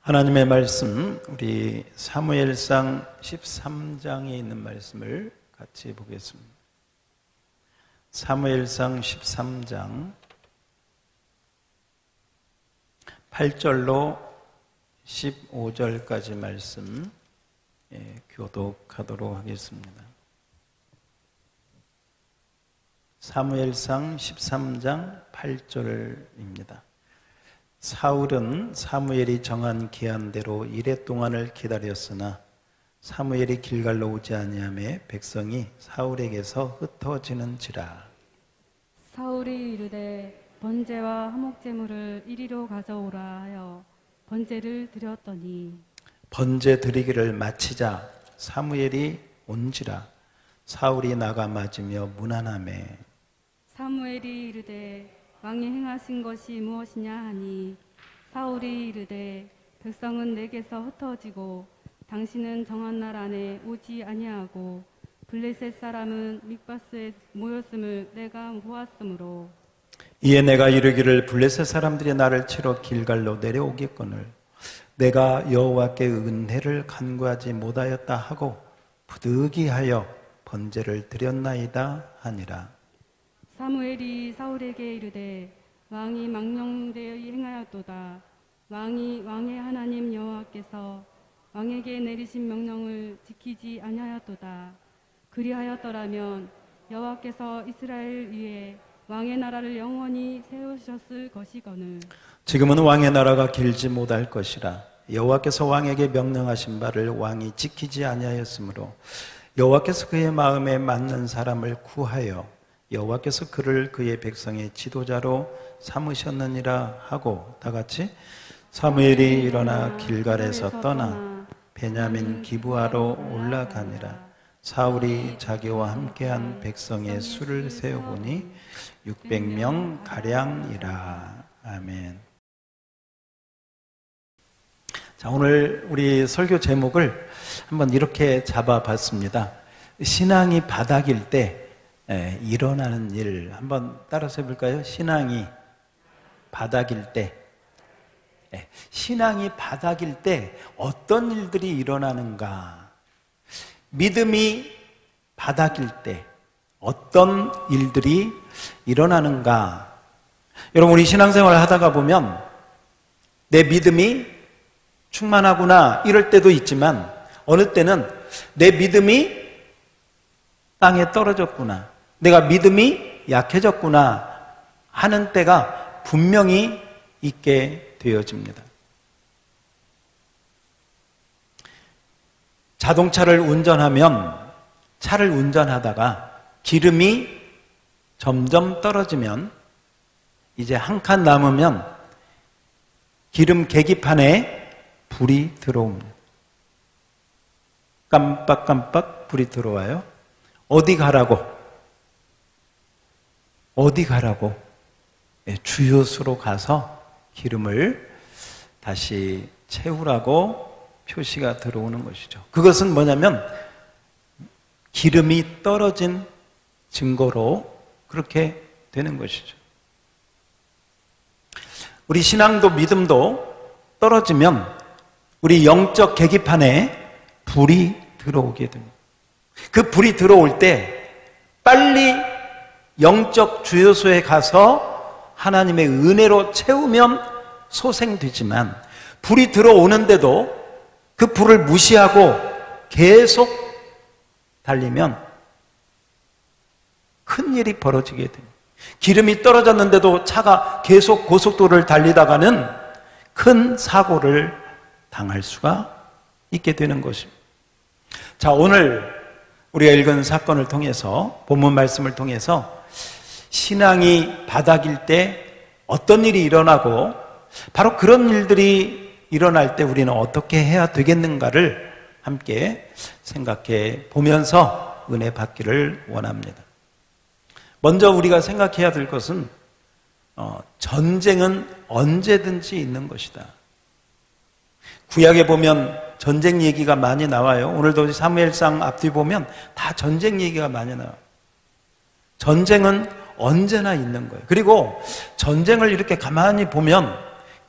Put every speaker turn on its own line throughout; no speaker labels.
하나님의 말씀, 우리 사무엘상 13장에 있는 말씀을 같이 보겠습니다. 사무엘상 13장 8절로 15절까지 말씀 교독하도록 하겠습니다. 사무엘상 13장 8절입니다. 사울은 사무엘이 정한 기한대로 이레 동안을 기다렸으나 사무엘이 길갈로 오지 아니하매 백성이 사울에게서 흩어지는지라.
사울이 이르되 번제와 화목제물을 이리로 가져오라 하여 번제를 드렸더니
번제 드리기를 마치자 사무엘이 온지라. 사울이 나가 맞으며 문안하매
사무엘이 이르되 왕이 행하신 것이 무엇이냐 하니 사울이 이르되 백성은 내게서 흩어지고 당신은 정한 날 안에 오지 아니하고 블레셋 사람은 mik바스에 모였음을 내가 보았으므로
이에 내가 이르기를 블레셋 사람들이 나를 치러 길갈로 내려오겠거늘 내가 여호와께 은혜를 간구하지 못하였다 하고 부득이하여 번제를 드렸나이다 하니라.
사무엘이 사울에게 이르되 왕이 망령되어 행하였도다. 왕이 왕의 하나님 여호와께서 왕에게 내리신 명령을 지키지 아니하였도다. 그리하였더라면 여호와께서 이스라엘 위에 왕의 나라를 영원히 세우셨을 것이거늘.
지금은 왕의 나라가 길지 못할 것이라. 여호와께서 왕에게 명령하신 바를 왕이 지키지 아니하였으므로 여호와께서 그의 마음에 맞는 사람을 구하여 여호와께서 그를 그의 백성의 지도자로 삼으셨느니라 하고 다같이 사무엘이 일어나 길갈에서 떠나 베냐민 기브아로 올라가니라. 사울이 자기와 함께한 백성의 수를 세어보니 600명 가량이라. 아멘. 자, 오늘 우리 설교 제목을 한번 이렇게 잡아봤습니다. 신앙이 바닥일 때 일어나는 일, 한번 따라서 해볼까요? 신앙이 바닥일 때, 신앙이 바닥일 때 어떤 일들이 일어나는가? 믿음이 바닥일 때 어떤 일들이 일어나는가? 여러분, 우리 신앙생활을 하다가 보면 내 믿음이 충만하구나 이럴 때도 있지만 어느 때는 내 믿음이 땅에 떨어졌구나, 내가 믿음이 약해졌구나 하는 때가 분명히 있게 되어집니다. 자동차를 운전하면 차를 운전하다가 기름이 점점 떨어지면 이제 한 칸 남으면 기름 계기판에 불이 들어옵니다. 깜빡깜빡 불이 들어와요. 어디 가라고? 어디 가라고? 주유소로 가서 기름을 다시 채우라고 표시가 들어오는 것이죠. 그것은 뭐냐면 기름이 떨어진 증거로 그렇게 되는 것이죠. 우리 신앙도 믿음도 떨어지면 우리 영적 계기판에 불이 들어오게 됩니다. 그 불이 들어올 때 빨리 영적 주유소에 가서 하나님의 은혜로 채우면 소생되지만 불이 들어오는데도 그 불을 무시하고 계속 달리면 큰일이 벌어지게 됩니다. 기름이 떨어졌는데도 차가 계속 고속도로를 달리다가는 큰 사고를 당할 수가 있게 되는 것입니다. 자, 오늘 우리가 읽은 사건을 통해서, 본문 말씀을 통해서 신앙이 바닥일 때 어떤 일이 일어나고 바로 그런 일들이 일어날 때 우리는 어떻게 해야 되겠는가를 함께 생각해 보면서 은혜 받기를 원합니다. 먼저 우리가 생각해야 될 것은 전쟁은 언제든지 있는 것이다. 구약에 보면 전쟁 얘기가 많이 나와요. 오늘도 사무엘상 앞뒤 보면 다 전쟁 얘기가 많이 나와요. 전쟁은 언제나 있는 거예요. 그리고 전쟁을 이렇게 가만히 보면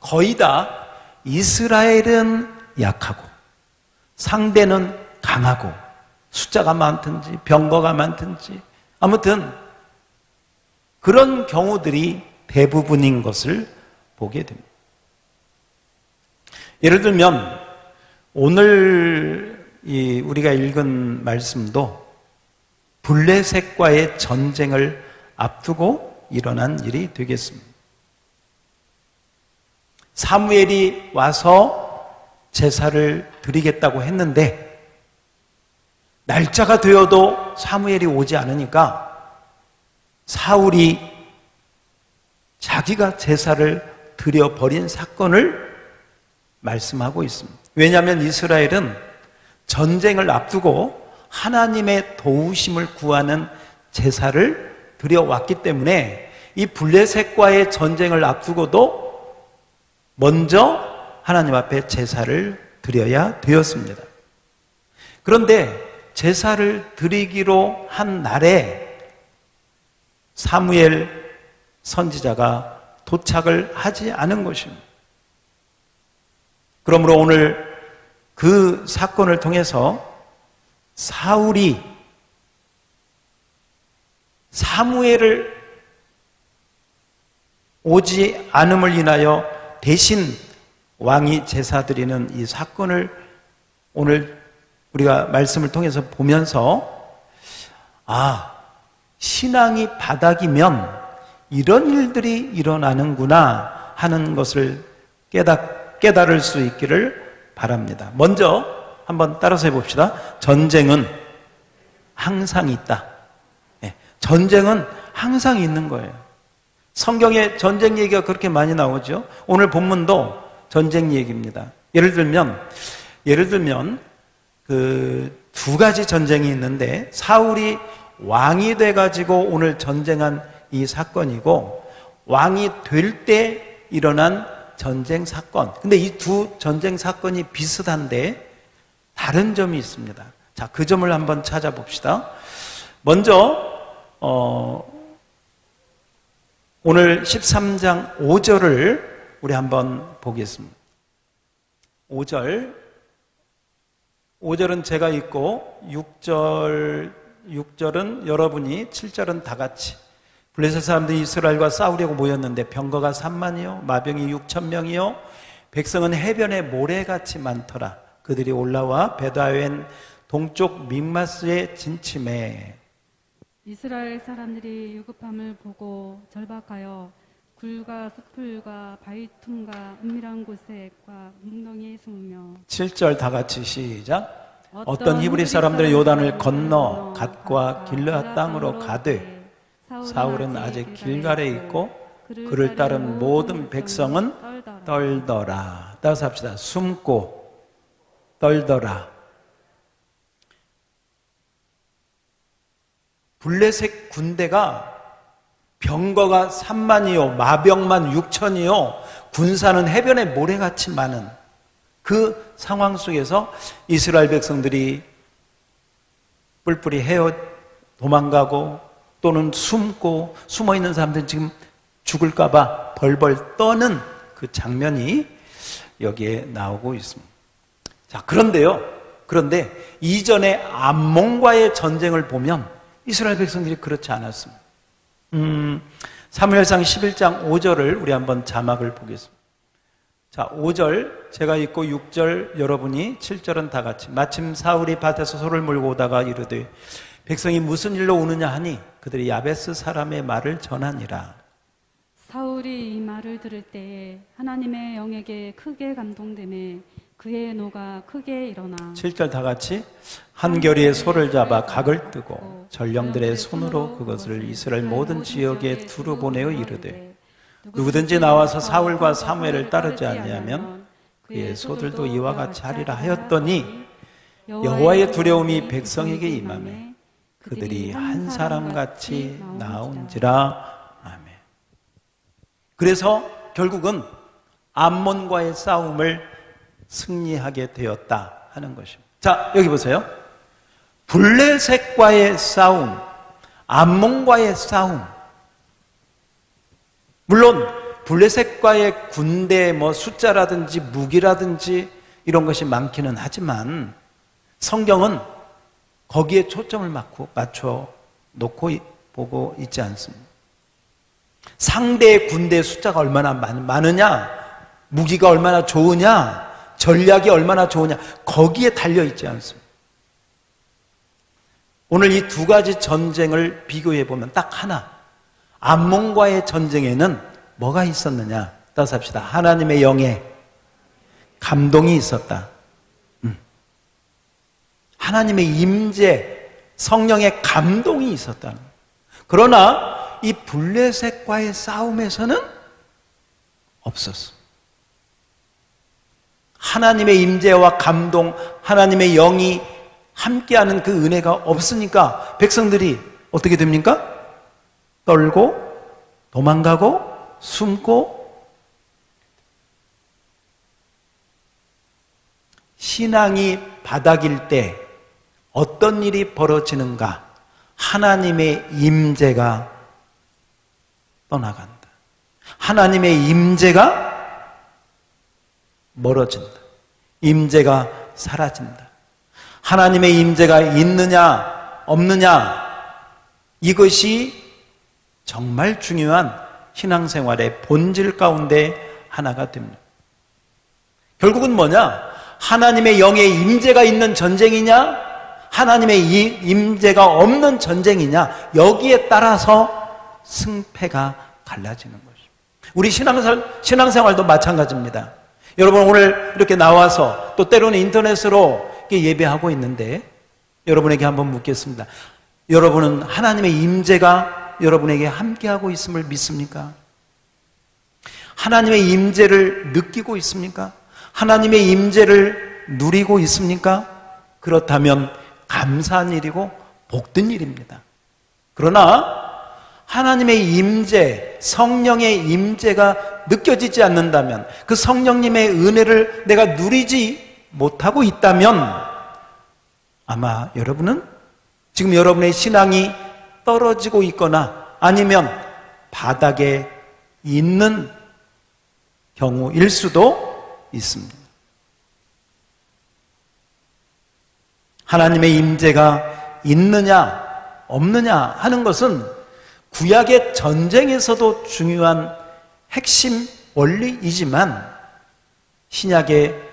거의 다 이스라엘은 약하고 상대는 강하고 숫자가 많든지 병거가 많든지 아무튼 그런 경우들이 대부분인 것을 보게 됩니다. 예를 들면 오늘 우리가 읽은 말씀도 블레셋과의 전쟁을 앞두고 일어난 일이 되겠습니다. 사무엘이 와서 제사를 드리겠다고 했는데 날짜가 되어도 사무엘이 오지 않으니까 사울이 자기가 제사를 드려버린 사건을 말씀하고 있습니다. 왜냐하면 이스라엘은 전쟁을 앞두고 하나님의 도우심을 구하는 제사를 드려왔기 때문에 이 블레셋과의 전쟁을 앞두고도 먼저 하나님 앞에 제사를 드려야 되었습니다. 그런데 제사를 드리기로 한 날에 사무엘 선지자가 도착을 하지 않은 것입니다. 그러므로 오늘 그 사건을 통해서 사울이 사무엘을 오지 않음을 인하여 대신 왕이 제사 드리는 이 사건을 오늘 우리가 말씀을 통해서 보면서 신앙이 바닥이면 이런 일들이 일어나는구나 하는 것을 깨달을 수 있기를 바랍니다. 먼저 한번 따라서 해봅시다. 전쟁은 항상 있다. 전쟁은 항상 있는 거예요. 성경에 전쟁 얘기가 그렇게 많이 나오죠. 오늘 본문도 전쟁 얘기입니다. 예를 들면 그 두 가지 전쟁이 있는데 사울이 왕이 돼가지고 오늘 전쟁한 이 사건이고 왕이 될 때 일어난 전쟁 사건. 근데 이 두 전쟁 사건이 비슷한데 다른 점이 있습니다. 자, 그 점을 한번 찾아봅시다. 먼저 오늘 13장 5절을 우리 한번 보겠습니다. 5절은 제가 읽고 6절은 여러분이 7절은 다 같이. 블레셋 사람들이 이스라엘과 싸우려고 모였는데 병거가 3만이요 마병이 6,000명이요 백성은 해변에 모래같이 많더라. 그들이 올라와 베다웬 동쪽 믹마스에 진침해.
이스라엘 사람들이 유급함을 보고 절박하여 굴과 숲풀과 바위틈과 은밀한 곳에과 웅덩이에 숨으며
7절 다 같이 시작. 어떤 히브리 사람들은 요단을 건너 갓과 길르앗 땅으로 가되 사울은 아직 길갈에 있고 그를 따른 모든 백성은 떨더라. 따라서 합시다. 숨고 떨더라. 블레셋 군대가 병거가 3만이요 마병만 6천이요 군사는 해변에 모래같이 많은 그 상황 속에서 이스라엘 백성들이 뿔뿔이 헤어 도망가고 또는 숨고 숨어있는 사람들은 지금 죽을까 봐 벌벌 떠는 그 장면이 여기에 나오고 있습니다. 자, 그런데 이전에 암몬과의 전쟁을 보면 이스라엘 백성들이 그렇지 않았습니다. 사무엘상 11장 5절을 우리 한번 자막을 보겠습니다. 자, 5절 제가 읽고 6절 여러분이 7절은 다 같이. 마침 사울이 밭에서 소를 몰고 오다가 이르되 백성이 무슨 일로 오느냐 하니 그들이 야베스 사람의 말을 전하니라.
사울이 이 말을 들을 때에 하나님의 영에게 크게 감동되매 그의 노가 크게 일어나
7절 다 같이. 한결이의 소를 잡아 각을 뜨고 전령들의 손으로 그것을 이스라엘 모든 지역에 두루 보내어 이르되 누구든지 나와서 사울과 사무엘을 따르지 아니하면 그의 소들도 이와 같이 하리라 하였더니 여호와의 두려움이 백성에게 임하매 그들이 한 사람같이 나온지라. 아멘. 그래서 결국은 암몬과의 싸움을 승리하게 되었다 하는 것입니다. 자, 여기 보세요. 블레셋과의 싸움, 암몬과의 싸움. 물론 블레셋과의 군대 숫자라든지 무기라든지 이런 것이 많기는 하지만 성경은 거기에 초점을 맞춰 놓고 보고 있지 않습니다. 상대의 군대의 숫자가 얼마나 많으냐, 무기가 얼마나 좋으냐, 전략이 얼마나 좋으냐, 거기에 달려 있지 않습니다. 오늘 이 두 가지 전쟁을 비교해 보면 딱 하나, 암몬과의 전쟁에는 뭐가 있었느냐? 따라서 합시다. 하나님의 영에 감동이 있었다. 하나님의 임재, 성령의 감동이 있었다. 그러나 이 블레셋과의 싸움에서는 없었어. 하나님의 임재와 감동, 하나님의 영이 함께하는 그 은혜가 없으니까 백성들이 어떻게 됩니까? 떨고 도망가고 숨고. 신앙이 바닥일 때 어떤 일이 벌어지는가? 하나님의 임재가 떠나간다. 하나님의 임재가 멀어진다. 임재가 사라진다. 하나님의 임재가 있느냐 없느냐, 이것이 정말 중요한 신앙생활의 본질 가운데 하나가 됩니다. 결국은 뭐냐? 하나님의 영의 임재가 있는 전쟁이냐, 하나님의 임재가 없는 전쟁이냐, 여기에 따라서 승패가 갈라지는 것입니다. 우리 신앙생활도 마찬가지입니다. 여러분 오늘 이렇게 나와서 또 때로는 인터넷으로 이렇게 예배하고 있는데 여러분에게 한번 묻겠습니다. 여러분은 하나님의 임재가 여러분에게 함께하고 있음을 믿습니까? 하나님의 임재를 느끼고 있습니까? 하나님의 임재를 누리고 있습니까? 그렇다면 감사한 일이고 복된 일입니다. 그러나 하나님의 임재, 성령의 임재가 느껴지지 않는다면, 그 성령님의 은혜를 내가 누리지 못하고 있다면 아마 여러분은 지금 여러분의 신앙이 떨어지고 있거나 아니면 바닥에 있는 경우일 수도 있습니다. 하나님의 임재가 있느냐 없느냐 하는 것은 구약의 전쟁에서도 중요한 핵심 원리이지만 신약의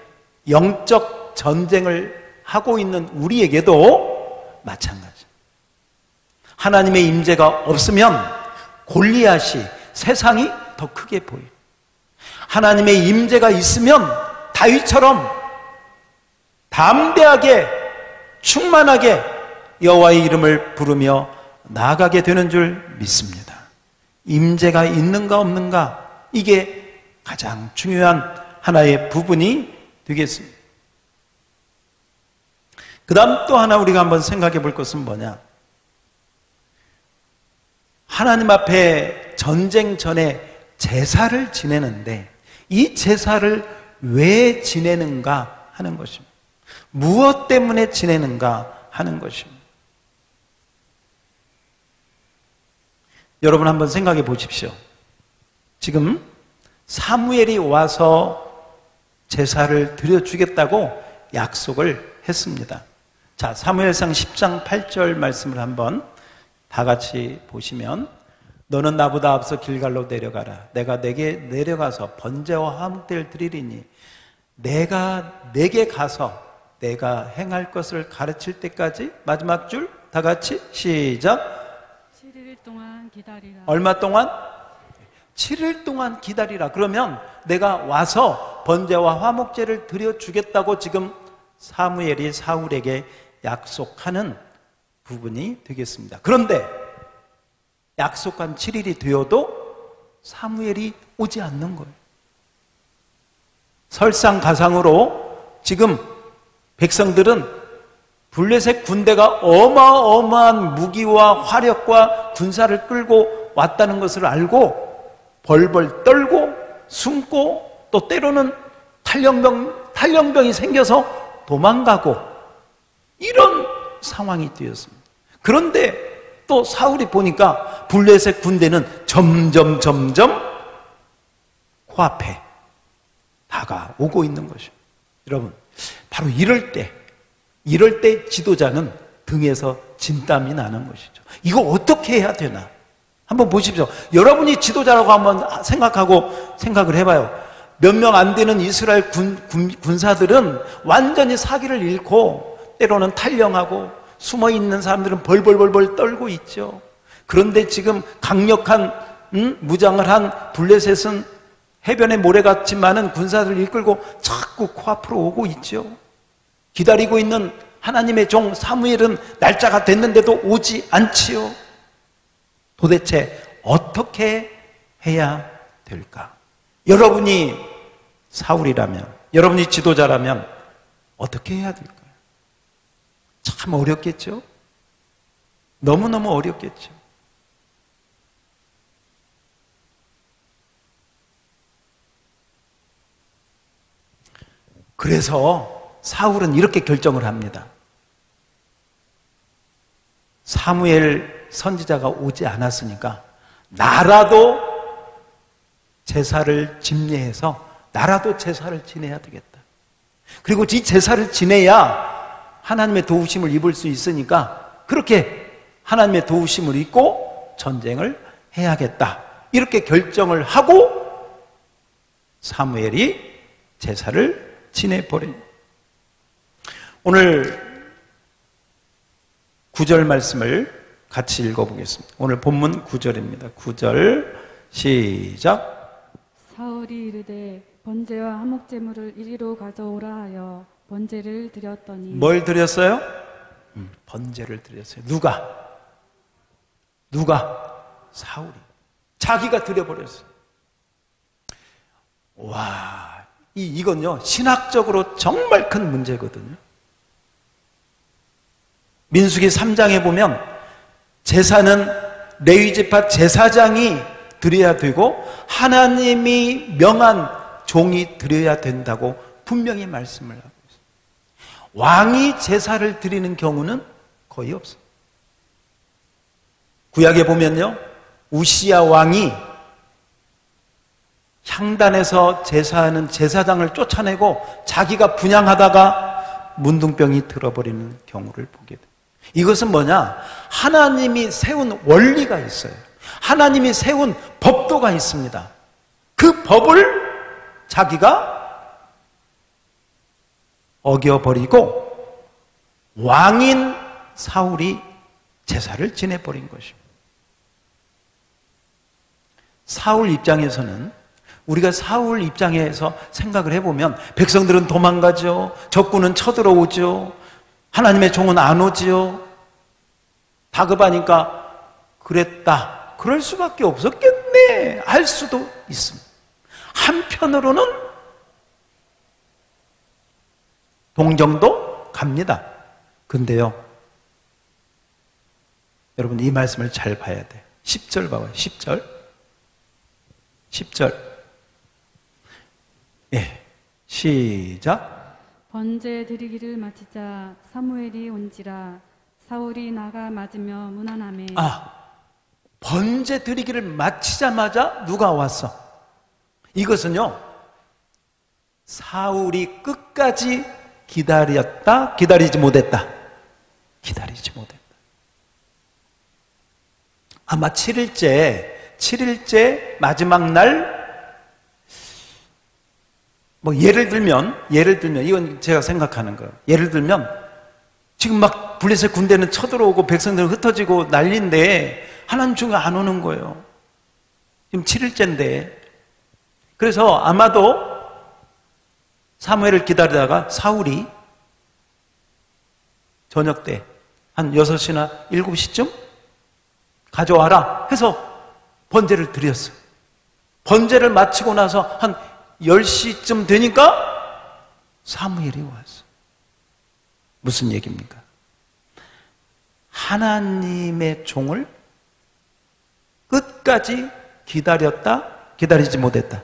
영적 전쟁을 하고 있는 우리에게도 마찬가지. 하나님의 임재가 없으면 골리앗이, 세상이 더 크게 보여요. 하나님의 임재가 있으면 다윗처럼 담대하게 충만하게 여호와의 이름을 부르며 나아가게 되는 줄 믿습니다. 임재가 있는가 없는가, 이게 가장 중요한 하나의 부분이 되겠습니다. 그 다음 또 하나 우리가 한번 생각해 볼 것은 뭐냐? 하나님 앞에 전쟁 전에 제사를 지내는데 이 제사를 왜 지내는가 하는 것입니다. 무엇 때문에 지내는가 하는 것입니다. 여러분 한번 생각해 보십시오. 지금 사무엘이 와서 제사를 드려주겠다고 약속을 했습니다. 자, 사무엘상 10장 8절 말씀을 한번 다 같이 보시면, 너는 나보다 앞서 길갈로 내려가라. 내가 내게 내려가서 번제와 화목제를 드리리니 내가 내게 가서 내가 행할 것을 가르칠 때까지, 마지막 줄 다 같이 시작.
7일 동안 기다리라.
얼마 동안? 7일 동안 기다리라. 그러면 내가 와서 번제와 화목제를 드려주겠다고 지금 사무엘이 사울에게 약속하는 부분이 되겠습니다. 그런데 약속한 7일이 되어도 사무엘이 오지 않는 거예요. 설상가상으로 지금 백성들은 블레셋 군대가 어마어마한 무기와 화력과 군사를 끌고 왔다는 것을 알고 벌벌 떨고 숨고, 또 때로는 탈영병이 생겨서 도망가고, 이런 상황이 되었습니다. 그런데 또 사울이 보니까 블레셋 군대는 점점 코앞에 다가오고 있는 것이죠. 여러분, 바로 이럴 때 지도자는 등에서 진땀이 나는 것이죠. 이거 어떻게 해야 되나? 한번 보십시오. 여러분이 지도자라고 한번 생각을 해봐요. 몇 명 안 되는 이스라엘 군사들은 완전히 사기를 잃고 때로는 탈영하고 숨어 있는 사람들은 벌벌벌벌 떨고 있죠. 그런데 지금 강력한 무장을 한 블레셋은 해변에 모래같이 많은 군사들을 이끌고 자꾸 코앞으로 오고 있죠. 기다리고 있는 하나님의 종 사무엘은 날짜가 됐는데도 오지 않지요. 도대체 어떻게 해야 될까? 여러분이 사울이라면, 여러분이 지도자라면 어떻게 해야 될까요? 참 어렵겠죠? 너무너무 어렵겠죠. 그래서 사울은 이렇게 결정을 합니다. 사무엘 선지자가 오지 않았으니까 나라도 제사를 집례해서 나라도 제사를 지내야 되겠다. 그리고 이 제사를 지내야 하나님의 도우심을 입을 수 있으니까 그렇게 하나님의 도우심을 입고 전쟁을 해야겠다. 이렇게 결정을 하고 사무엘이 제사를 지내버린. 오늘 9절 말씀을 같이 읽어보겠습니다. 오늘 본문 9절입니다. 9절 시작.
사울이 이르되 번제와 화목제물을 이리로 가져오라 하여 번제를 드렸더니.
뭘 드렸어요? 번제를 드렸어요. 누가? 사울이. 자기가 드려버렸어요. 와, 이건요 신학적으로 정말 큰 문제거든요. 민수기 3장에 보면 제사는 레위지파 제사장이 드려야 되고 하나님이 명한 종이 드려야 된다고 분명히 말씀을 하고 있어요. 왕이 제사를 드리는 경우는 거의 없어요. 구약에 보면요 우시야 왕이 향단에서 제사하는 제사장을 쫓아내고 자기가 분향하다가 문둥병이 들어버리는 경우를 보게 돼요. 이것은 뭐냐? 하나님이 세운 원리가 있어요. 하나님이 세운 법도가 있습니다. 그 법을 자기가 어겨버리고 왕인 사울이 제사를 지내버린 것입니다. 사울 입장에서는 우리가 사울 입장에서 생각을 해보면 백성들은 도망가죠. 적군은 쳐들어오죠. 하나님의 종은 안 오지요. 다급하니까 그랬다. 그럴 수밖에 없었겠네. 할 수도 있습니다. 한편으로는 동정도 갑니다. 근데요. 여러분 이 말씀을 잘 봐야 돼요. 10절 봐봐요. 10절. 예, 시작.
번제 드리기를 마치자 사무엘이 온지라 사울이 나가 맞으며 문안하매.
번제 드리기를 마치자마자 누가 왔어? 이것은요 사울이 끝까지 기다렸다, 기다리지 못했다. 기다리지 못했다. 아마 7일째 마지막 날 예를 들면 이건 제가 생각하는 거예요. 예를 들면 지금 막 블레셋 군대는 쳐들어오고 백성들은 흩어지고 난리인데 하나님 중에 안 오는 거예요. 지금 7일째인데 그래서 아마도 사무엘을 기다리다가 사울이 저녁 때 한 6시나 7시쯤 가져와라 해서 번제를 드렸어요. 번제를 마치고 나서 한 10시쯤 되니까 사무엘이 왔어. 무슨 얘기입니까? 하나님의 종을 끝까지 기다렸다, 기다리지 못했다.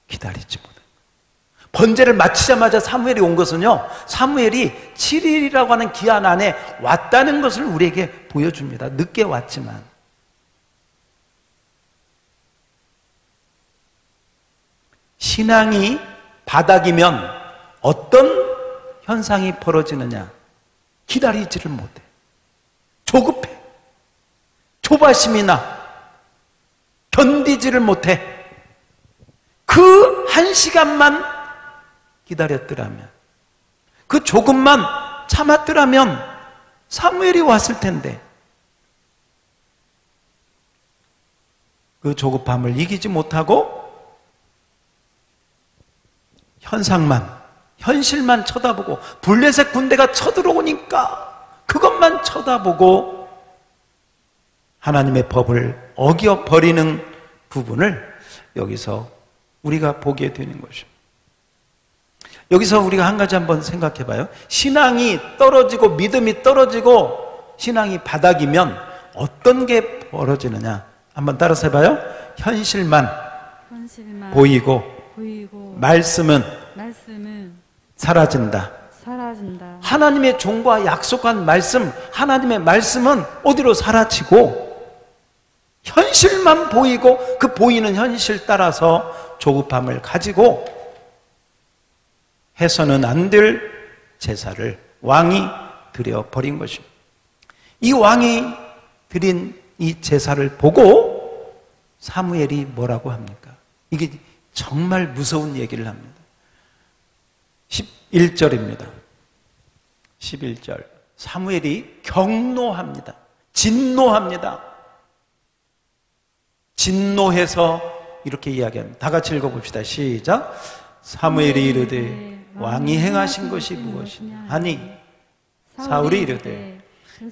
기다리지 못했다. 번제를 마치자마자 사무엘이 온 것은요, 사무엘이 7일이라고 하는 기한 안에 왔다는 것을 우리에게 보여줍니다. 늦게 왔지만. 신앙이 바닥이면 어떤 현상이 벌어지느냐? 기다리지를 못해. 조급해. 조바심이 나. 견디지를 못해. 그 한 시간만 기다렸더라면, 그 조금만 참았더라면 사무엘이 왔을 텐데, 그 조급함을 이기지 못하고 현실만 쳐다보고, 블레셋 군대가 쳐들어오니까 그것만 쳐다보고 하나님의 법을 어겨버리는 부분을 여기서 우리가 보게 되는 것입니다. 여기서 우리가 한 가지 한번 생각해 봐요. 신앙이 떨어지고 믿음이 떨어지고 신앙이 바닥이면 어떤 게 벌어지느냐? 한번 따라서 해봐요. 현실만 보이고 말씀은 사라진다. 하나님의 종과 약속한 말씀, 하나님의 말씀은 어디로 사라지고 현실만 보이고 그 보이는 현실 따라서 조급함을 가지고 해서는 안 될 제사를 왕이 드려버린 것입니다. 이 왕이 드린 이 제사를 보고 사무엘이 뭐라고 합니까? 이게 정말 무서운 얘기를 합니다. 11절입니다. 11절. 사무엘이 경노합니다. 진노합니다. 진노해서 이렇게 이야기합니다. 다 같이 읽어봅시다. 시작. 사무엘이 이르되 왕이 행하신 것이 무엇이냐 하니 사울이 이르되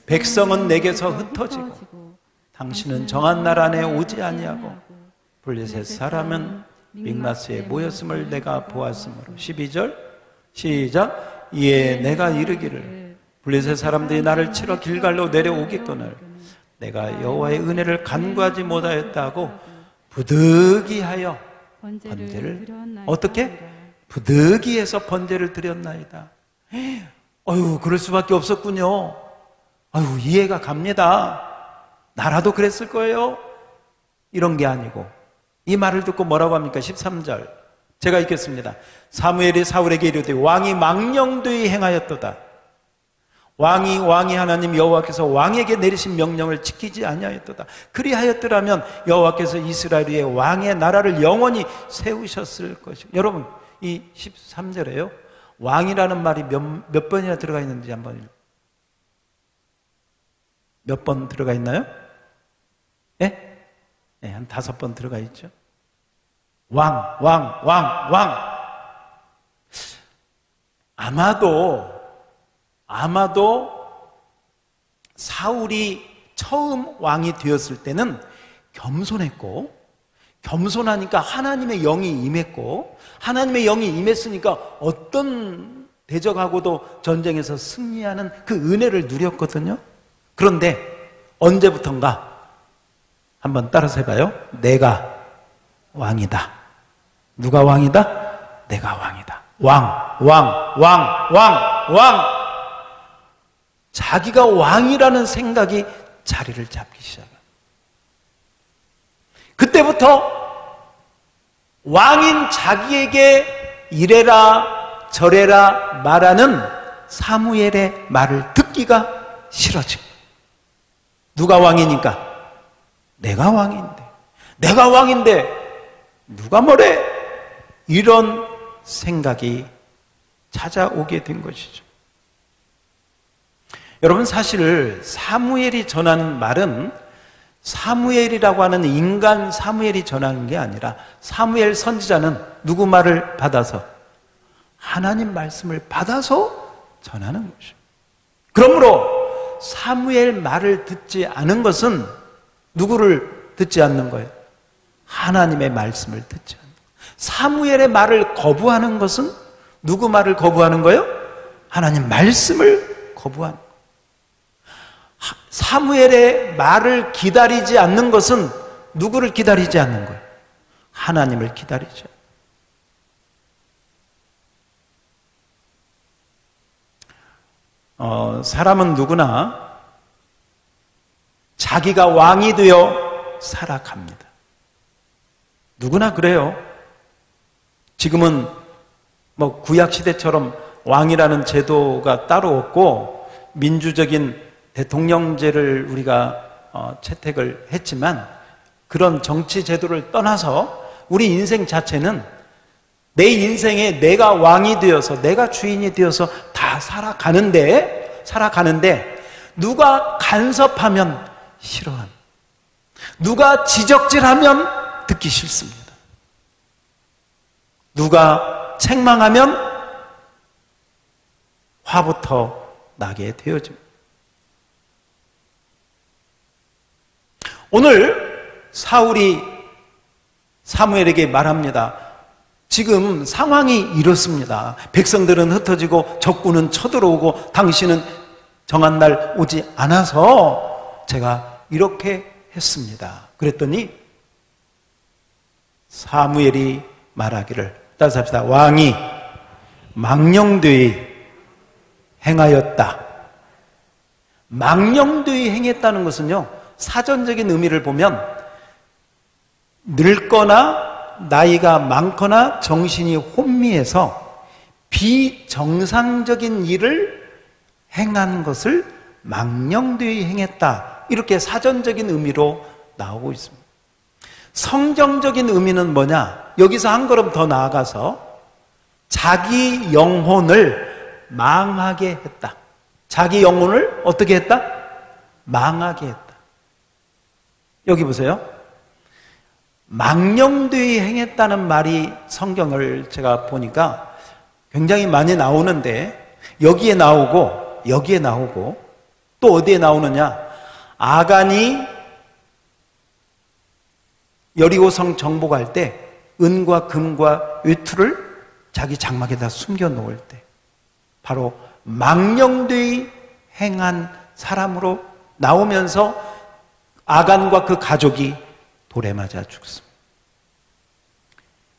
백성은 내게서 흩어지고 당신은 정한 날 안에 오지 아니하고 블레셋 사람은 믹마스에 모였음을 내가 보았으므로. 12절 시작. 이에 내가 이르기를 블레셋 사람들이 나를 치러 길갈로 내려오겠거늘 내가 여호와의 은혜를 간구하지 못하였다고 부득이하여 번제를 어떻게? 부득이해서 번제를 드렸나이다. 어휴, 그럴 수밖에 없었군요. 어휴, 이해가 갑니다. 나라도 그랬을 거예요. 이런 게 아니고 이 말을 듣고 뭐라고 합니까? 13절 제가 읽겠습니다. 사무엘이 사울에게 이르되 왕이 망령되이 행하였도다. 왕이 하나님 여호와께서 왕에게 내리신 명령을 지키지 아니하였도다. 그리하였더라면 여호와께서 이스라엘 위에 왕의 나라를 영원히 세우셨을 것이고. 여러분, 이 13절에요 왕이라는 말이 몇 번이나 들어가 있는지 한번, 몇 번 들어가 있나요? 네, 한 5번 들어가 있죠. 왕. 아마도 사울이 처음 왕이 되었을 때는 겸손했고, 겸손하니까 하나님의 영이 임했고, 하나님의 영이 임했으니까 어떤 대적하고도 전쟁에서 승리하는 그 은혜를 누렸거든요. 그런데 언제부턴가 한번 따라서 해봐요. 내가 왕이다. 누가 왕이다? 내가 왕이다. 왕. 자기가 왕이라는 생각이 자리를 잡기 시작합니다. 그때부터 왕인 자기에게 이래라 저래라 말하는 사무엘의 말을 듣기가 싫어지고, 누가 왕이니까? 내가 왕인데 누가 뭐래? 이런 생각이 찾아오게 된 것이죠. 여러분, 사실 사무엘이 전하는 말은 사무엘이라고 하는 인간 사무엘이 전하는 게 아니라 사무엘 선지자는 누구 말을 받아서? 하나님 말씀을 받아서 전하는 것입니다. 그러므로 사무엘 말을 듣지 않은 것은 누구를 듣지 않는 거예요? 하나님의 말씀을 듣지 않는 거예요. 사무엘의 말을 거부하는 것은 누구 말을 거부하는 거예요? 하나님 말씀을 거부하는 거예요. 사무엘의 말을 기다리지 않는 것은 누구를 기다리지 않는 거예요? 하나님을 기다리죠. 사람은 누구나 자기가 왕이 되어 살아갑니다. 누구나 그래요. 지금은 뭐 구약 시대처럼 왕이라는 제도가 따로 없고 민주적인 대통령제를 우리가 채택을 했지만, 그런 정치 제도를 떠나서 우리 인생 자체는 내 인생에 내가 왕이 되어서, 내가 주인이 되어서 다 살아가는데 누가 간섭하면 싫어하는, 누가 지적질하면 듣기 싫습니다. 누가 책망하면 화부터 나게 되어집니다. 오늘 사울이 사무엘에게 말합니다. 지금 상황이 이렇습니다. 백성들은 흩어지고 적군은 쳐들어오고 당신은 정한 날 오지 않아서 제가 이렇게 했습니다. 그랬더니 사무엘이 말하기를, 따라서 합시다. 왕이 망령되이 행하였다. 망령되이 행했다는 것은요, 사전적인 의미를 보면 늙거나 나이가 많거나 정신이 혼미해서 비정상적인 일을 행한 것을 망령되이 행했다, 이렇게 사전적인 의미로 나오고 있습니다. 성경적인 의미는 뭐냐? 여기서 한 걸음 더 나아가서 자기 영혼을 망하게 했다. 자기 영혼을 어떻게 했다? 망하게 했다. 여기 보세요. 망령되이 행했다는 말이 성경을 제가 보니까 굉장히 많이 나오는데, 여기에 나오고 또 어디에 나오느냐? 아간이 여리고성 정복할 때 은과 금과 외투를 자기 장막에다 숨겨 놓을 때, 바로 망령되이 행한 사람으로 나오면서 아간과 그 가족이 돌에 맞아 죽습니다.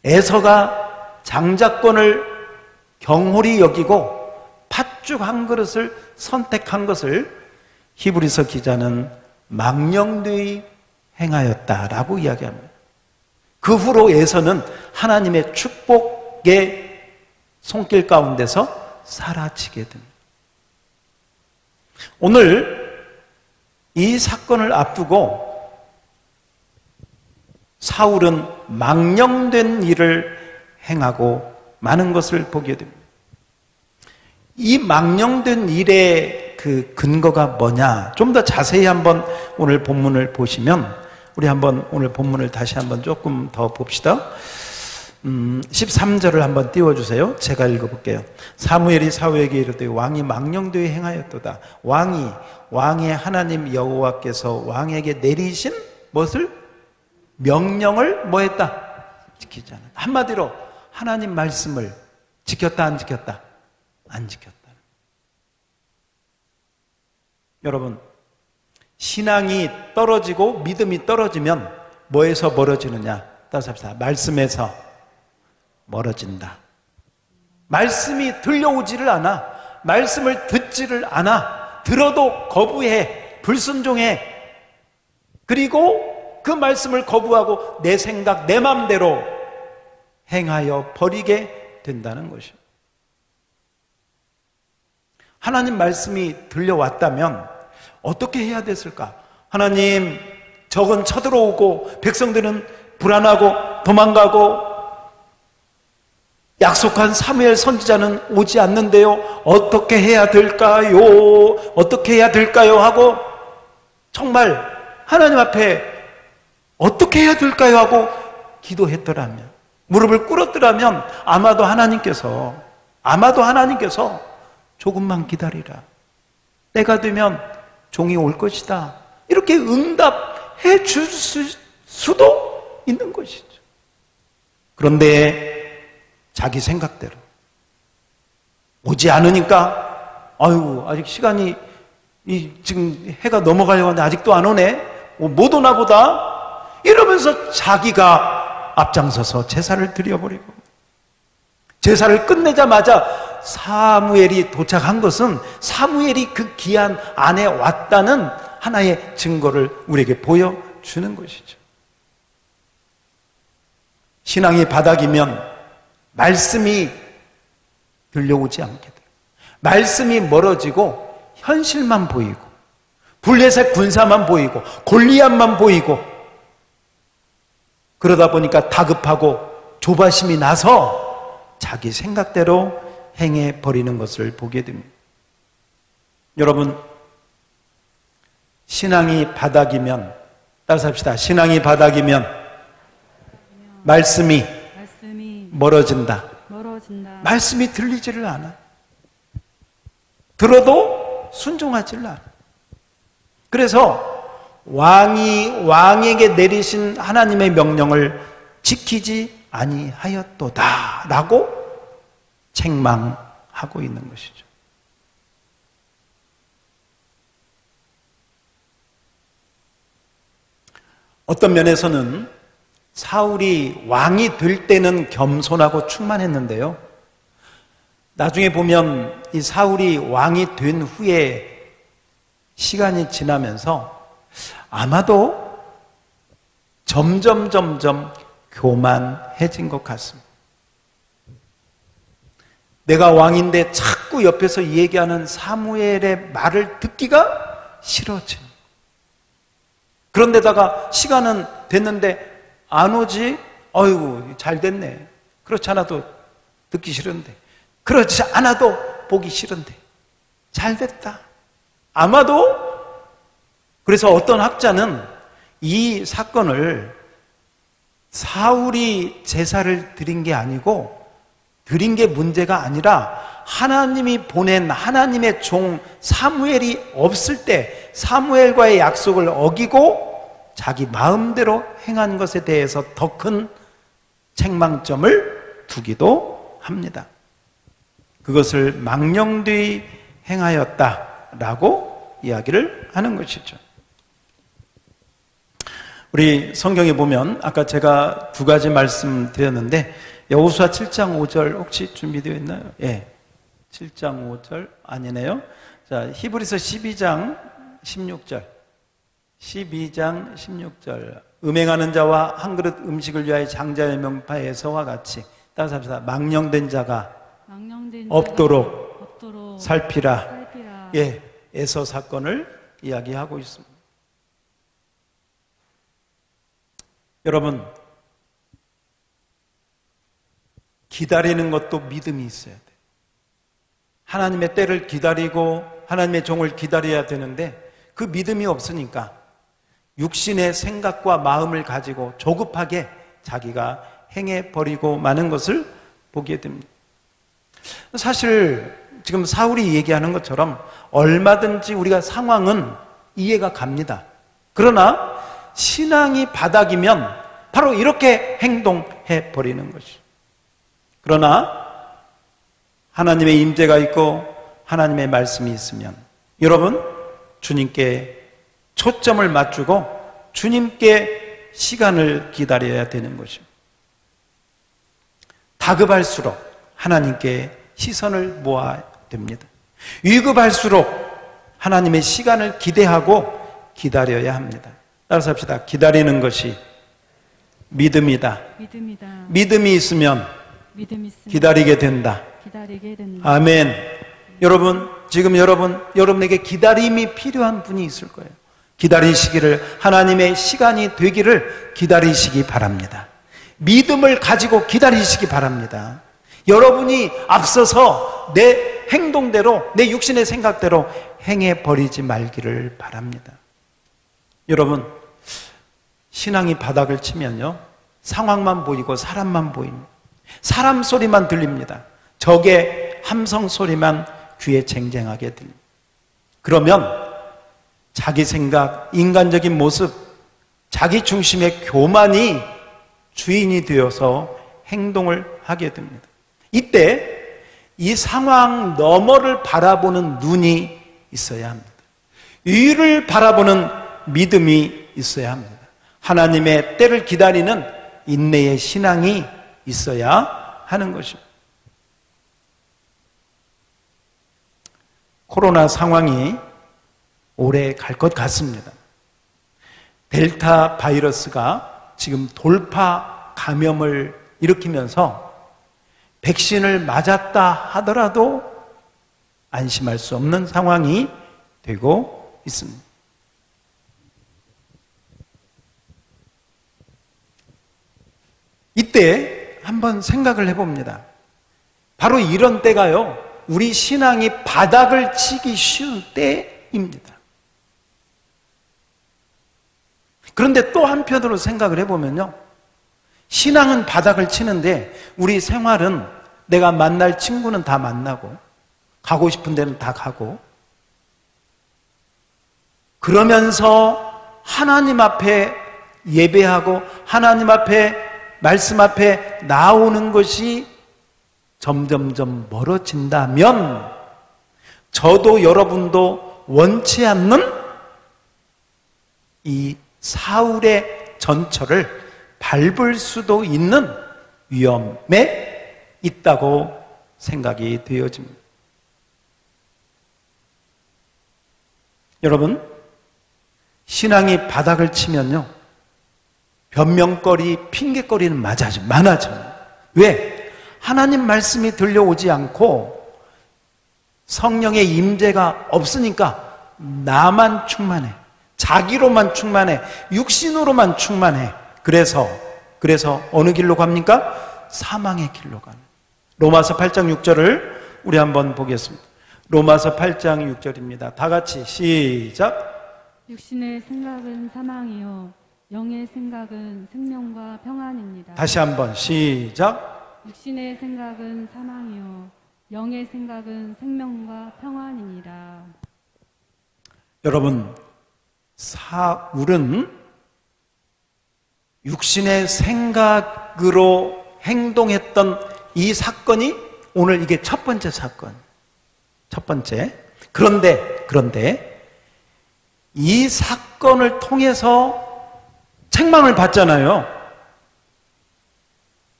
에서가 장자권을 경홀히 여기고 팥죽 한 그릇을 선택한 것을 히브리서 기자는 망령되이 행하였다라고 이야기합니다. 그 후로 에서는 하나님의 축복의 손길 가운데서 사라지게 됩니다. 오늘 이 사건을 앞두고 사울은 망령된 일을 행하고 많은 것을 보게 됩니다. 이 망령된 일의 그 근거가 뭐냐? 좀 더 자세히 한번 오늘 본문을 보시면, 우리 한번 오늘 본문을 다시 한번 조금 더 봅시다. 13절을 한번 띄워주세요. 제가 읽어볼게요. 사무엘이 사울에게 이르되 왕이 망령되이 행하였도다. 왕의 하나님 여호와께서 왕에게 내리신 무엇을? 명령을 뭐 했다? 지키지 않았다. 한마디로 하나님 말씀을 지켰다, 안 지켰다? 안 지켰다. 여러분, 신앙이 떨어지고 믿음이 떨어지면 뭐에서 멀어지느냐? 따라서 합시다. 말씀에서 멀어진다. 말씀이 들려오지를 않아. 말씀을 듣지를 않아. 들어도 거부해. 불순종해. 그리고 그 말씀을 거부하고 내 생각, 내 마음대로 행하여 버리게 된다는 것이죠. 하나님 말씀이 들려왔다면 어떻게 해야 됐을까? 하나님, 적은 쳐들어오고 백성들은 불안하고 도망가고 약속한 사무엘 선지자는 오지 않는데요. 어떻게 해야 될까요? 어떻게 해야 될까요? 하고 정말 하나님 앞에 어떻게 해야 될까요? 하고 기도했더라면, 무릎을 꿇었더라면 아마도 하나님께서 조금만 기다리라. 때가 되면 종이 올 것이다. 이렇게 응답해 줄 수도 있는 것이죠. 그런데 자기 생각대로 오지 않으니까 아직 시간이 지금 해가 넘어가려고 하는데 아직도 안 오네. 못 오나 보다. 이러면서 자기가 앞장서서 제사를 드려버리고, 제사를 끝내자마자 사무엘이 도착한 것은 사무엘이 그 기한 안에 왔다는 하나의 증거를 우리에게 보여주는 것이죠. 신앙이 바닥이면 말씀이 들려오지 않게 돼요. 말씀이 멀어지고 현실만 보이고 블레셋 군사만 보이고 골리앗만 보이고 그러다 보니까 다급하고 조바심이 나서 자기 생각대로 행해버리는 것을 보게 됩니다. 여러분, 신앙이 바닥이면, 따라서 합시다. 신앙이 바닥이면 말씀이 멀어진다. 말씀이 들리지를 않아. 들어도 순종하지를 않아. 그래서 왕에게 내리신 하나님의 명령을 지키지 아니하였도다 라고 책망하고 있는 것이죠. 어떤 면에서는 사울이 왕이 될 때는 겸손하고 충만했는데요, 나중에 보면 이 사울이 왕이 된 후에 시간이 지나면서 아마도 점점 교만해진 것 같습니다. 내가 왕인데 자꾸 옆에서 얘기하는 사무엘의 말을 듣기가 싫어져. 그런데다가 시간은 됐는데 안 오지? 어이구, 잘 됐네. 그렇지 않아도 듣기 싫은데, 그렇지 않아도 보기 싫은데 잘 됐다. 아마도 그래서 어떤 학자는 이 사건을 사울이 제사를 드린 게 아니고, 드린 게 문제가 아니라 하나님이 보낸 하나님의 종 사무엘이 없을 때 사무엘과의 약속을 어기고 자기 마음대로 행한 것에 대해서 더 큰 책망점을 두기도 합니다. 그것을 망령되이 행하였다라고 이야기를 하는 것이죠. 우리 성경에 보면 아까 제가 두 가지 말씀드렸는데, 여호수아 7장 5절 혹시 준비되어 있나요? 예, 7장 5절 아니네요. 자, 히브리서 12장 16절, 12장 16절. 음행하는 자와 한 그릇 음식을 위하여 장자의 명파에서와 같이, 따라서 합시다. 망령된 자가 없도록 살피라. 예, 에서 사건을 이야기하고 있습니다. 여러분, 기다리는 것도 믿음이 있어야 돼요. 하나님의 때를 기다리고 하나님의 종을 기다려야 되는데, 그 믿음이 없으니까 육신의 생각과 마음을 가지고 조급하게 자기가 행해버리고 마는 것을 보게 됩니다. 사실 지금 사울이 얘기하는 것처럼 얼마든지 우리가 상황은 이해가 갑니다. 그러나 신앙이 바닥이면 바로 이렇게 행동해버리는 것이죠. 그러나 하나님의 임재가 있고 하나님의 말씀이 있으면 여러분, 주님께 초점을 맞추고 주님께 시간을 기다려야 되는 것입니다. 다급할수록 하나님께 시선을 모아야 됩니다. 위급할수록 하나님의 시간을 기대하고 기다려야 합니다. 따라서 합시다. 기다리는 것이 믿음이다. 믿음이 있으면 기다리게 된다. 아멘. 여러분, 지금 여러분에게 기다림이 필요한 분이 있을 거예요. 기다리시기를, 하나님의 시간이 되기를 기다리시기 바랍니다. 믿음을 가지고 기다리시기 바랍니다. 여러분이 앞서서 내 행동대로, 내 육신의 생각대로 행해버리지 말기를 바랍니다. 여러분, 신앙이 바닥을 치면요, 상황만 보이고 사람만 보입니다. 사람 소리만 들립니다. 적의 함성 소리만 귀에 쟁쟁하게 들립니다. 그러면 자기 생각, 인간적인 모습, 자기 중심의 교만이 주인이 되어서 행동을 하게 됩니다. 이때 이 상황 너머를 바라보는 눈이 있어야 합니다. 위를 바라보는 믿음이 있어야 합니다. 하나님의 때를 기다리는 인내의 신앙이 있어야 하는 것입니다. 코로나 상황이 오래 갈 것 같습니다. 델타 바이러스가 지금 돌파 감염을 일으키면서 백신을 맞았다 하더라도 안심할 수 없는 상황이 되고 있습니다. 이때 한번 생각을 해봅니다. 바로 이런 때가요, 우리 신앙이 바닥을 치기 쉬운 때입니다. 그런데 또 한편으로 생각을 해보면요, 신앙은 바닥을 치는데 우리 생활은 내가 만날 친구는 다 만나고 가고 싶은 데는 다 가고, 그러면서 하나님 앞에 예배하고 하나님 앞에 말씀 앞에 나오는 것이 점점점 멀어진다면, 저도 여러분도 원치 않는 이 사울의 전철을 밟을 수도 있는 위험에 있다고 생각이 되어집니다. 여러분, 신앙이 바닥을 치면요, 변명거리, 핑계거리는 많아져요. 왜? 하나님 말씀이 들려오지 않고 성령의 임재가 없으니까 나만 충만해, 자기로만 충만해, 육신으로만 충만해. 그래서 어느 길로 갑니까? 사망의 길로 가는. 로마서 8장 6절을 우리 한번 보겠습니다. 로마서 8장 6절입니다. 다 같이 시작.
육신의 생각은 사망이요 영의 생각은 생명과 평안입니다.
다시 한번 시작.
육신의 생각은 사망이요 영의 생각은 생명과 평안입니다.
여러분, 사울은 육신의 생각으로 행동했던 이 사건이 오늘 이게 첫 번째 사건. 첫 번째. 그런데 이 사건을 통해서 책망을 받잖아요.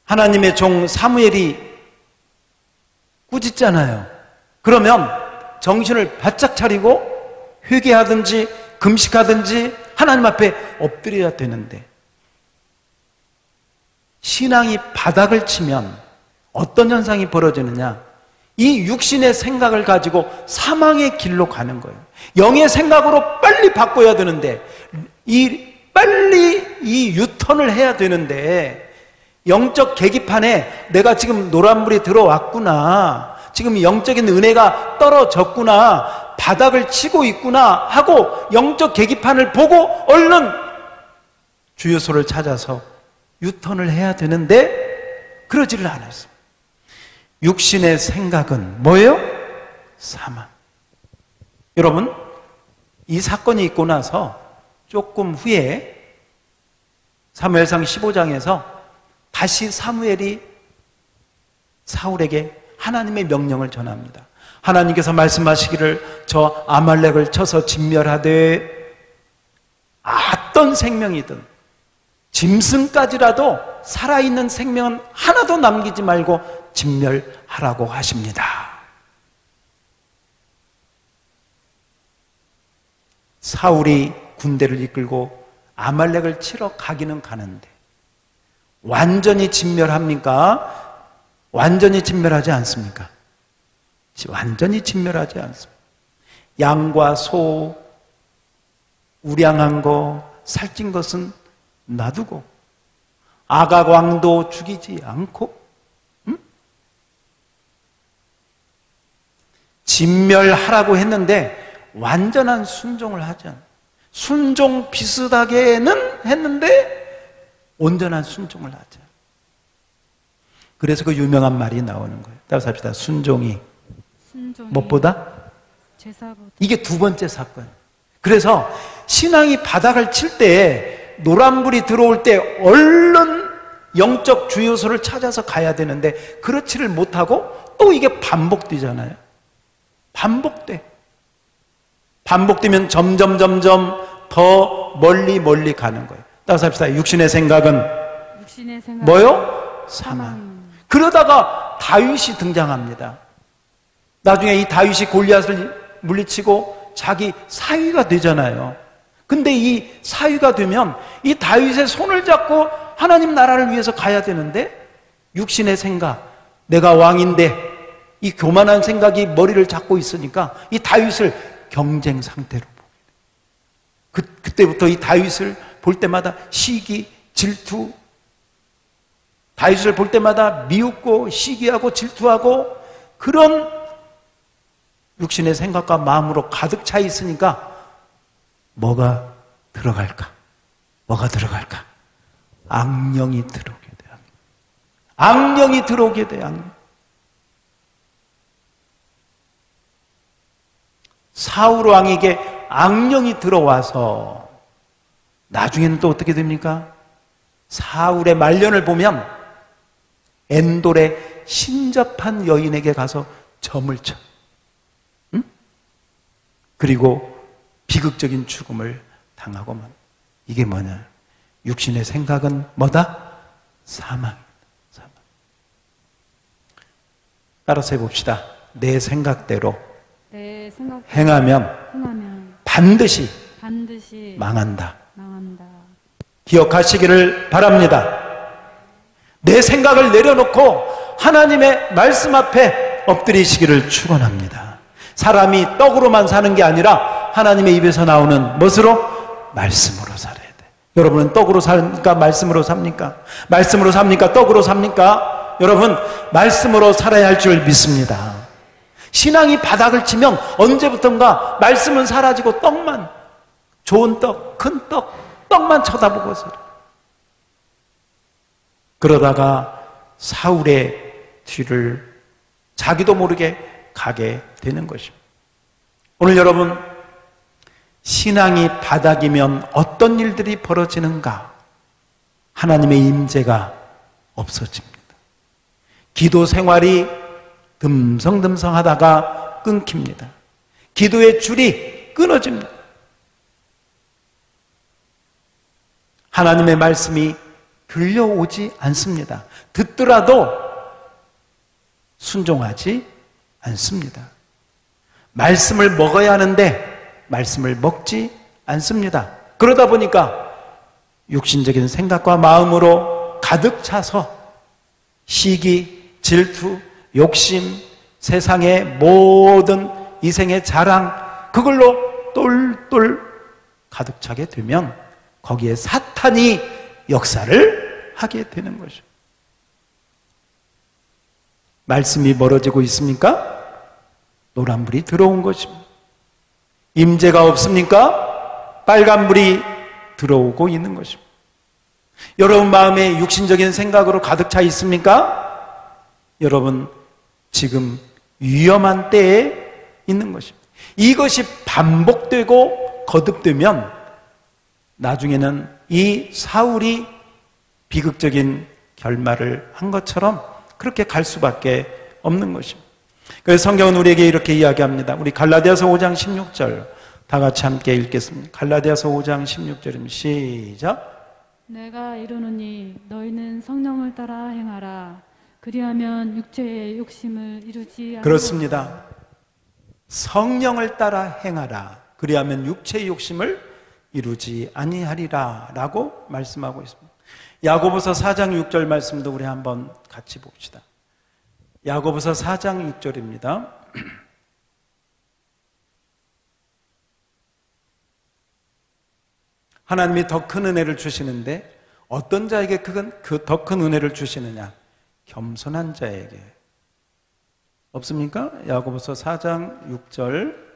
하나님의 종 사무엘이 꾸짖잖아요. 그러면 정신을 바짝 차리고 회개하든지 금식하든지 하나님 앞에 엎드려야 되는데, 신앙이 바닥을 치면 어떤 현상이 벌어지느냐? 이 육신의 생각을 가지고 사망의 길로 가는 거예요. 영의 생각으로 빨리 바꿔야 되는데, 빨리 이 유턴을 해야 되는데, 영적 계기판에 내가 지금 노란불이 들어왔구나, 지금 영적인 은혜가 떨어졌구나, 바닥을 치고 있구나 하고 영적 계기판을 보고 얼른 주유소를 찾아서 유턴을 해야 되는데 그러지를 않았어요. 육신의 생각은 뭐예요? 사망. 여러분, 이 사건이 있고 나서 조금 후에 사무엘상 15장에서 다시 사무엘이 사울에게 하나님의 명령을 전합니다. 하나님께서 말씀하시기를 저 아말렉을 쳐서 진멸하되 어떤 생명이든 짐승까지라도 살아있는 생명은 하나도 남기지 말고 진멸하라고 하십니다. 사울이 군대를 이끌고 아말렉을 치러 가기는 가는데 완전히 진멸합니까? 완전히 진멸하지 않습니까? 완전히 진멸하지 않습니다. 양과 소, 우량한 거, 살찐 것은 놔두고 아가광도 죽이지 않고, 진멸하라고 했는데 완전한 순종을 하지 않아요. 순종 비슷하게는 했는데 온전한 순종을 하지 않아요. 그래서 그 유명한 말이 나오는 거예요. 따라서 합시다. 순종이 무엇보다?
제사보다.
이게 두 번째 사건. 그래서 신앙이 바닥을 칠 때, 노란불이 들어올 때 얼른 영적 주요소를 찾아서 가야 되는데 그렇지를 못하고 또 이게 반복되잖아요. 반복되면 점점 더 멀리 가는 거예요. 따라서 합시다. 육신의 생각은 뭐요? 사망. 그러다가 다윗이 등장합니다. 나중에 이 다윗이 골리앗을 물리치고 자기 사위가 되잖아요. 근데 이 사위가 되면 이 다윗의 손을 잡고 하나님 나라를 위해서 가야 되는데 육신의 생각, 내가 왕인데 이 교만한 생각이 머리를 잡고 있으니까 이 다윗을 경쟁 상태로 그때부터 이 다윗을 볼 때마다 시기, 질투, 다윗을 볼 때마다 미웃고 시기하고 질투하고 그런 육신의 생각과 마음으로 가득 차 있으니까 뭐가 들어갈까? 뭐가 들어갈까? 악령이 들어오게 돼. 악령이 들어오게 돼. 악령. 사울 왕에게 악령이 들어와서 나중에는 또 어떻게 됩니까? 사울의 말년을 보면 엔돌의 신접한 여인에게 가서 점을 쳐. 응? 그리고 비극적인 죽음을 당하고만. 이게 뭐냐? 육신의 생각은 뭐다? 사망. 따라서 해봅시다. 내 생각대로 행하면 반드시 망한다. 기억하시기를 바랍니다. 내 생각을 내려놓고 하나님의 말씀 앞에 엎드리시기를 축원합니다. 사람이 떡으로만 사는 게 아니라 하나님의 입에서 나오는 무엇으로? 말씀으로 살아야 돼. 여러분은 떡으로 삽니까? 말씀으로 삽니까? 말씀으로 삽니까? 떡으로 삽니까? 여러분, 말씀으로 살아야 할 줄 믿습니다. 신앙이 바닥을 치면 언제부턴가 말씀은 사라지고 떡만, 좋은 떡, 큰 떡, 떡만 쳐다보고 살아요. 그러다가 사울의 뒤를 자기도 모르게 가게 되는 것입니다. 오늘 여러분, 신앙이 바닥이면 어떤 일들이 벌어지는가? 하나님의 임재가 없어집니다. 기도 생활이 듬성듬성하다가 끊깁니다. 기도의 줄이 끊어집니다. 하나님의 말씀이 들려오지 않습니다. 듣더라도 순종하지 않습니다. 말씀을 먹어야 하는데 말씀을 먹지 않습니다. 그러다 보니까 육신적인 생각과 마음으로 가득 차서 시기, 질투, 욕심, 세상의 모든 이생의 자랑, 그걸로 똘똘 가득 차게 되면 거기에 사탄이 역사를 하게 되는 것이죠. 말씀이 멀어지고 있습니까? 노란불이 들어온 것입니다. 임재가 없습니까? 빨간불이 들어오고 있는 것입니다. 여러분 마음에 육신적인 생각으로 가득 차 있습니까? 여러분 지금 위험한 때에 있는 것입니다. 이것이 반복되고 거듭되면 나중에는 이 사울이 비극적인 결말을 한 것처럼 그렇게 갈 수밖에 없는 것입니다. 그래서 성경은 우리에게 이렇게 이야기합니다. 우리 갈라디아서 5장 16절 다 같이 함께 읽겠습니다. 갈라디아서 5장 16절입니다. 시작.
내가 이르노니 너희는 성령을 따라 행하라. 그리하면 육체의 욕심을 이루지 않으리라.
그렇습니다. 성령을 따라 행하라. 그리하면 육체의 욕심을 이루지 아니하리라 라고 말씀하고 있습니다. 야고보서 4장 6절 말씀도 우리 한번 같이 봅시다. 야고보서 4장 6절입니다. 하나님이 더 큰 은혜를 주시는데 어떤 자에게 더 큰 은혜를 주시느냐? 겸손한 자에게. 없습니까? 야고보서 4장 6절.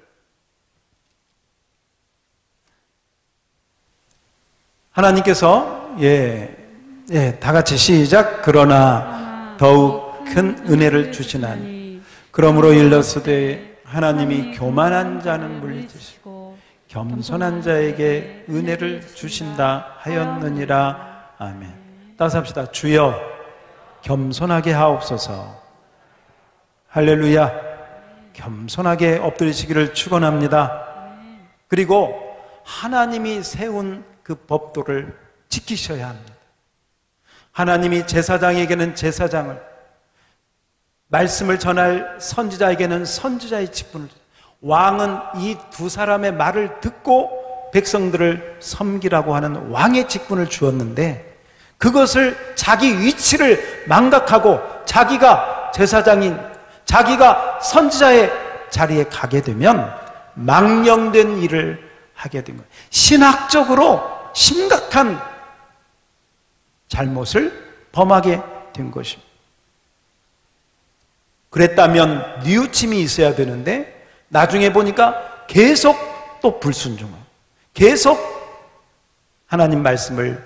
하나님께서 다 같이 시작. 그러나 더욱 큰 은혜를 주시나니 그러므로 일렀으되 하나님이 교만한 자는 물리치시고 겸손한 자에게 은혜를 주신다 하였느니라. 아멘. 따라서 합시다. 주여 겸손하게 하옵소서. 할렐루야. 겸손하게 엎드리시기를 축원합니다. 그리고 하나님이 세운 그 법도를 지키셔야 합니다. 하나님이 제사장에게는 제사장을, 말씀을 전할 선지자에게는 선지자의 직분을, 왕은 이 두 사람의 말을 듣고 백성들을 섬기라고 하는 왕의 직분을 주었는데 그것을 자기 위치를 망각하고 자기가 자기가 제사장인, 자기가 선지자의 자리에 가게 되면 망령된 일을 하게 된 거예요. 신학적으로 심각한 잘못을 범하게 된 것입니다. 그랬다면 뉘우침이 있어야 되는데 나중에 보니까 계속 또 불순종하고 계속 하나님 말씀을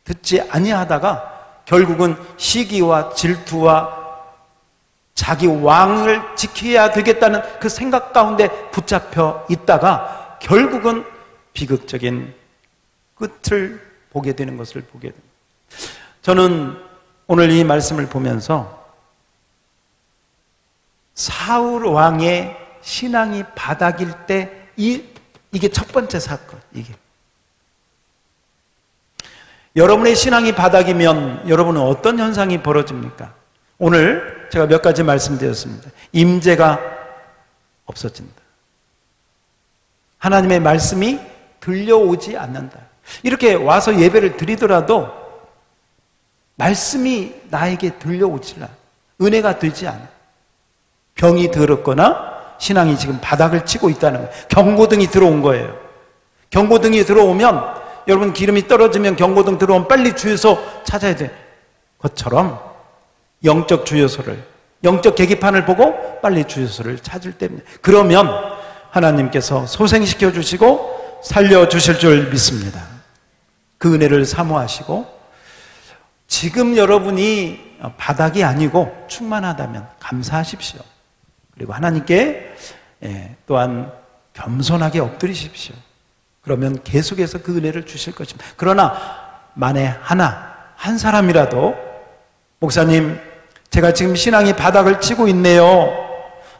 듣지 아니하다가 결국은 시기와 질투와 자기 왕을 지켜야 되겠다는 그 생각 가운데 붙잡혀 있다가 결국은 비극적인 끝을 보게 되는 것을 보게 됩니다. 저는 오늘 이 말씀을 보면서 사울 왕의 신앙이 바닥일 때 이게 첫 번째 사건. 이게 여러분의 신앙이 바닥이면 여러분은 어떤 현상이 벌어집니까? 오늘 제가 몇 가지 말씀드렸습니다. 임재가 없어진다. 하나님의 말씀이 들려오지 않는다. 이렇게 와서 예배를 드리더라도 말씀이 나에게 들려오질 않아. 은혜가 되지 않아. 병이 들었거나 신앙이 지금 바닥을 치고 있다는 거예요. 경고등이 들어온 거예요. 경고등이 들어오면 여러분 기름이 떨어지면 경고등 들어오면 빨리 주유소 찾아야 돼. 것처럼 영적 주유소를, 영적 계기판을 보고 빨리 주유소를 찾을 때입니다. 그러면 하나님께서 소생시켜 주시고 살려주실 줄 믿습니다. 그 은혜를 사모하시고 지금 여러분이 바닥이 아니고 충만하다면 감사하십시오. 그리고 하나님께 또한 겸손하게 엎드리십시오. 그러면 계속해서 그 은혜를 주실 것입니다. 그러나 만에 한 사람이라도 목사님, 제가 지금 신앙이 바닥을 치고 있네요.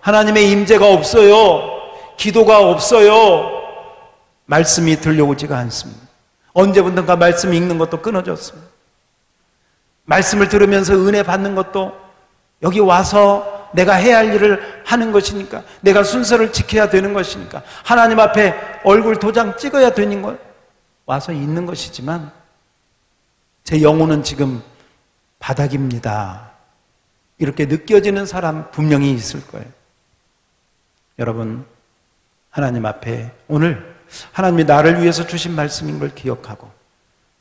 하나님의 임재가 없어요. 기도가 없어요. 말씀이 들려오지가 않습니다. 언제부턴가 말씀 읽는 것도 끊어졌습니다. 말씀을 들으면서 은혜 받는 것도 여기 와서 내가 해야 할 일을 하는 것이니까, 내가 순서를 지켜야 되는 것이니까, 하나님 앞에 얼굴 도장 찍어야 되는 것, 와서 있는 것이지만 제 영혼은 지금 바닥입니다. 이렇게 느껴지는 사람 분명히 있을 거예요. 여러분, 하나님 앞에 오늘 하나님이 나를 위해서 주신 말씀인 걸 기억하고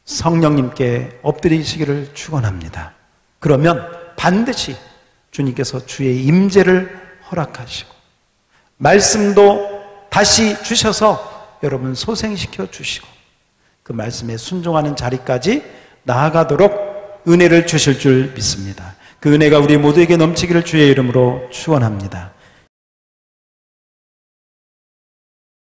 성령님께 엎드리시기를 축원합니다. 그러면 반드시 주님께서 주의 임재를 허락하시고 말씀도 다시 주셔서 여러분 소생시켜 주시고 그 말씀에 순종하는 자리까지 나아가도록 은혜를 주실 줄 믿습니다. 그 은혜가 우리 모두에게 넘치기를 주의 이름으로 축원합니다.